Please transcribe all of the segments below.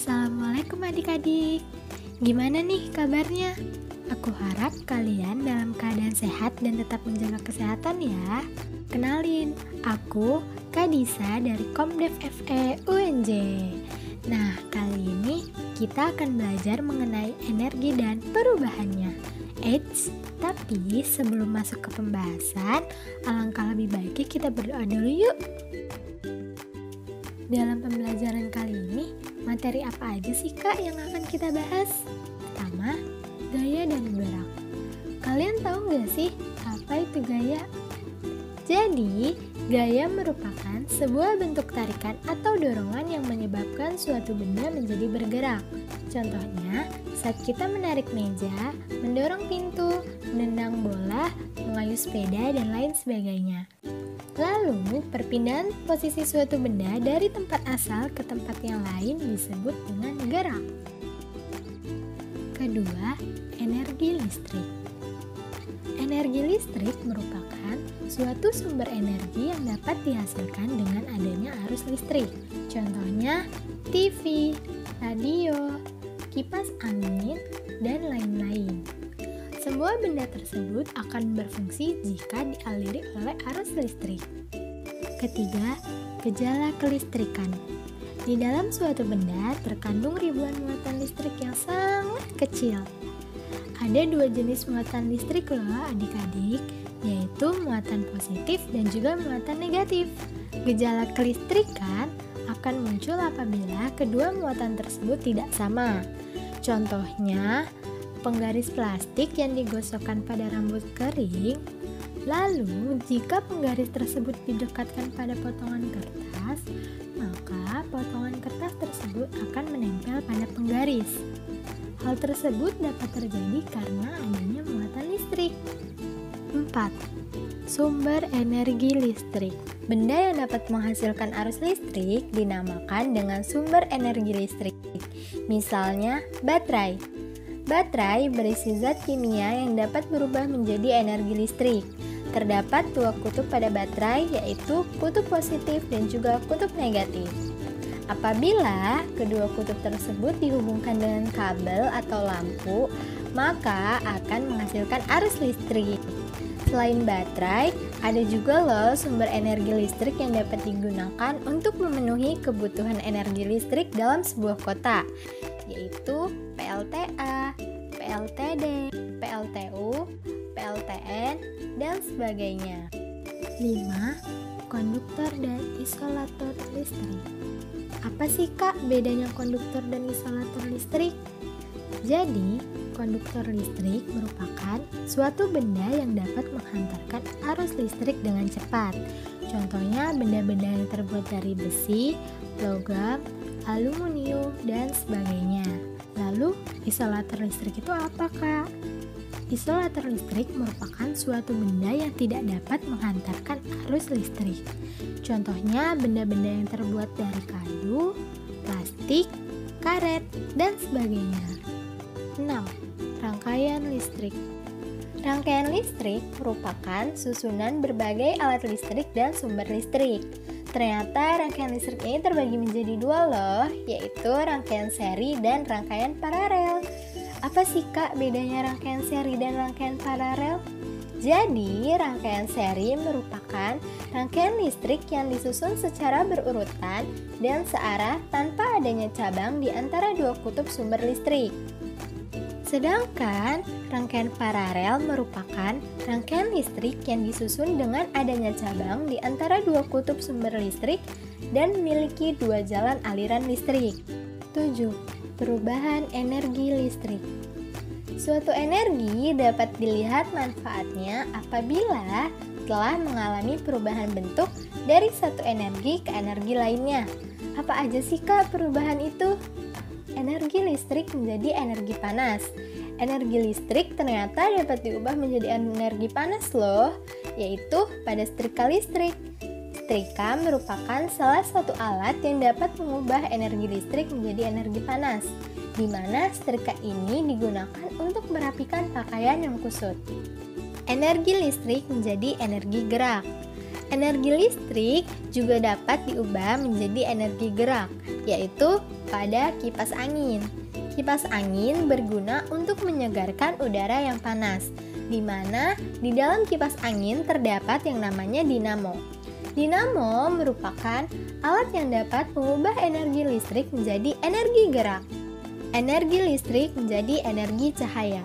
Assalamualaikum adik-adik. Gimana nih kabarnya? Aku harap kalian dalam keadaan sehat dan tetap menjaga kesehatan ya. Kenalin, aku Kadisa dari Komdev FE UNJ. Nah, kali ini kita akan belajar mengenai energi dan perubahannya. Eits, tapi sebelum masuk ke pembahasan, alangkah lebih baiknya kita berdoa dulu yuk. Dalam pembelajaran kali ini, materi apa aja sih Kak yang akan kita bahas? Pertama, gaya dan gerak. Kalian tahu gak sih apa itu gaya? Jadi, gaya merupakan sebuah bentuk tarikan atau dorongan yang menyebabkan suatu benda menjadi bergerak. Contohnya, saat kita menarik meja, mendorong pintu, menendang bola, mengayuh sepeda, dan lain sebagainya. Lalu, perpindahan posisi suatu benda dari tempat asal ke tempat yang lain disebut dengan gerak. Kedua, energi listrik. Energi listrik merupakan suatu sumber energi yang dapat dihasilkan dengan adanya arus listrik. Contohnya, TV, radio, kipas angin, dan lain-lain. Semua benda tersebut akan berfungsi jika dialiri oleh arus listrik. Ketiga, gejala kelistrikan. Di dalam suatu benda terkandung ribuan muatan listrik yang sangat kecil. Ada dua jenis muatan listrik loh adik-adik, yaitu muatan positif dan juga muatan negatif. Gejala kelistrikan akan muncul apabila kedua muatan tersebut tidak sama. Contohnya, penggaris plastik yang digosokkan pada rambut kering. Lalu, jika penggaris tersebut didekatkan pada potongan kertas, maka potongan kertas tersebut akan menempel pada penggaris. Hal tersebut dapat terjadi karena adanya muatan listrik. 4. Sumber energi listrik. Benda yang dapat menghasilkan arus listrik dinamakan dengan sumber energi listrik. Misalnya, baterai. Baterai berisi zat kimia yang dapat berubah menjadi energi listrik. Terdapat dua kutub pada baterai, yaitu kutub positif dan juga kutub negatif. Apabila kedua kutub tersebut dihubungkan dengan kabel atau lampu, maka akan menghasilkan arus listrik. Selain baterai, ada juga loh sumber energi listrik yang dapat digunakan untuk memenuhi kebutuhan energi listrik dalam sebuah kota, yaitu PLTA, PLTD, PLTU, PLTN, dan sebagainya. 5. Konduktor dan isolator listrik. Apa sih Kak bedanya konduktor dan isolator listrik? Jadi, konduktor listrik merupakan suatu benda yang dapat menghantarkan arus listrik dengan cepat. Contohnya benda-benda yang terbuat dari besi, logam, aluminium, dan sebagainya. Lalu, isolator listrik itu apa Kak? Isolator listrik merupakan suatu benda yang tidak dapat menghantarkan arus listrik. Contohnya benda-benda yang terbuat dari kayu, plastik, karet, dan sebagainya. 6. Rangkaian listrik. Rangkaian listrik merupakan susunan berbagai alat listrik dan sumber listrik. Ternyata rangkaian listrik ini terbagi menjadi dua loh, yaitu rangkaian seri dan rangkaian paralel. Apa sih Kak bedanya rangkaian seri dan rangkaian paralel? Jadi, rangkaian seri merupakan rangkaian listrik yang disusun secara berurutan dan searah tanpa adanya cabang di antara dua kutub sumber listrik. Sedangkan rangkaian paralel merupakan rangkaian listrik yang disusun dengan adanya cabang di antara dua kutub sumber listrik dan memiliki dua jalan aliran listrik. 7. Perubahan energi listrik. Suatu energi dapat dilihat manfaatnya apabila telah mengalami perubahan bentuk dari satu energi ke energi lainnya. Apa aja sih Kak perubahan itu? Energi listrik menjadi energi panas. Energi listrik ternyata dapat diubah menjadi energi panas loh, yaitu pada setrika listrik. Setrika merupakan salah satu alat yang dapat mengubah energi listrik menjadi energi panas, di mana setrika ini digunakan untuk merapikan pakaian yang kusut. Energi listrik menjadi energi gerak. Energi listrik juga dapat diubah menjadi energi gerak, yaitu pada kipas angin. Kipas angin berguna untuk menyegarkan udara yang panas, di mana di dalam kipas angin terdapat yang namanya dinamo. Dinamo merupakan alat yang dapat mengubah energi listrik menjadi energi gerak. Energi listrik menjadi energi cahaya.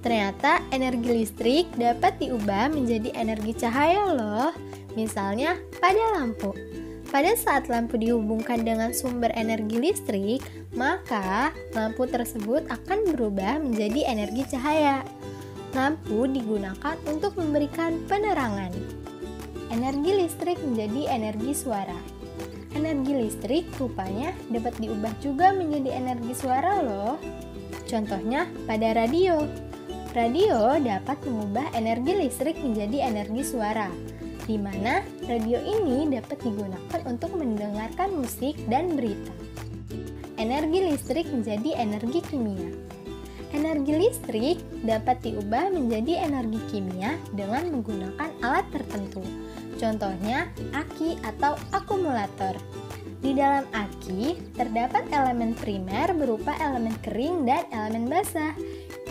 Ternyata energi listrik dapat diubah menjadi energi cahaya loh. Misalnya pada lampu. Pada saat lampu dihubungkan dengan sumber energi listrik, maka lampu tersebut akan berubah menjadi energi cahaya. Lampu digunakan untuk memberikan penerangan. Energi listrik menjadi energi suara. Energi listrik rupanya dapat diubah juga menjadi energi suara loh. Contohnya pada radio. Radio dapat mengubah energi listrik menjadi energi suara, di mana radio ini dapat digunakan untuk mendengarkan musik dan berita. Energi listrik menjadi energi kimia. Energi listrik dapat diubah menjadi energi kimia dengan menggunakan alat tertentu. Contohnya, aki atau akumulator. Di dalam aki terdapat elemen primer berupa elemen kering dan elemen basah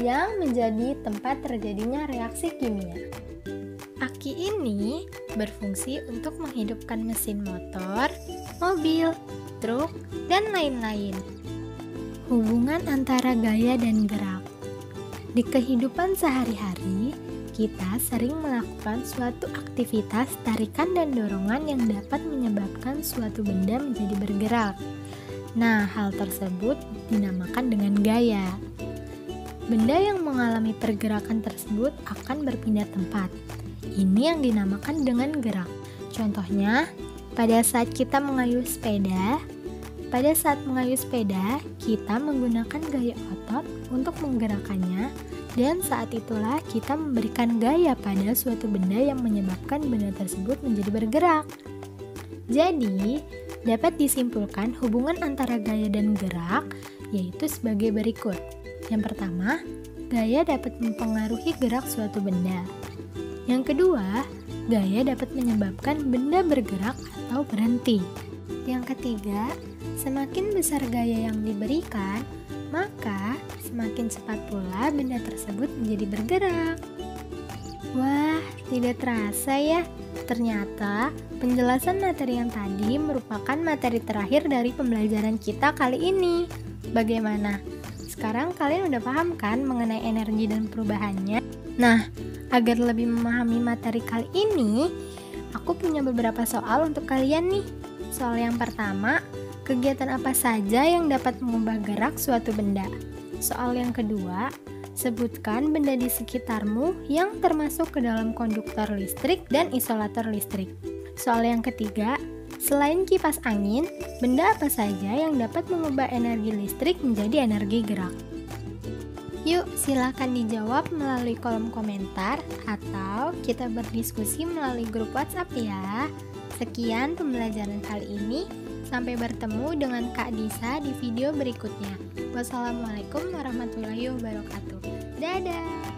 yang menjadi tempat terjadinya reaksi kimia. Aki ini berfungsi untuk menghidupkan mesin motor, mobil, truk, dan lain-lain. Hubungan antara gaya dan gerak. Di kehidupan sehari-hari, kita sering melakukan suatu aktivitas tarikan dan dorongan yang dapat menyebabkan suatu benda menjadi bergerak. Nah, hal tersebut dinamakan dengan gaya. Benda yang mengalami pergerakan tersebut akan berpindah tempat. Ini yang dinamakan dengan gerak. Contohnya, pada saat kita mengayuh sepeda, kita menggunakan gaya otot untuk menggerakkannya, dan saat itulah kita memberikan gaya pada suatu benda yang menyebabkan benda tersebut menjadi bergerak. Jadi, dapat disimpulkan hubungan antara gaya dan gerak yaitu sebagai berikut. Yang pertama, gaya dapat mempengaruhi gerak suatu benda. Yang kedua, gaya dapat menyebabkan benda bergerak atau berhenti. Yang ketiga, semakin besar gaya yang diberikan, maka semakin cepat pula benda tersebut menjadi bergerak. Wah, tidak terasa ya. Ternyata penjelasan materi yang tadi merupakan materi terakhir dari pembelajaran kita kali ini. Bagaimana? Sekarang kalian udah paham kan mengenai energi dan perubahannya? Nah, agar lebih memahami materi kali ini, aku punya beberapa soal untuk kalian nih. Soal yang pertama, kegiatan apa saja yang dapat mengubah gerak suatu benda? Soal yang kedua, sebutkan benda di sekitarmu yang termasuk ke dalam konduktor listrik dan isolator listrik. Soal yang ketiga, selain kipas angin, benda apa saja yang dapat mengubah energi listrik menjadi energi gerak? Yuk, silakan dijawab melalui kolom komentar atau kita berdiskusi melalui grup WhatsApp ya. Sekian pembelajaran kali ini. Sampai bertemu dengan Kak Disa di video berikutnya. Wassalamualaikum warahmatullahi wabarakatuh. Dadah!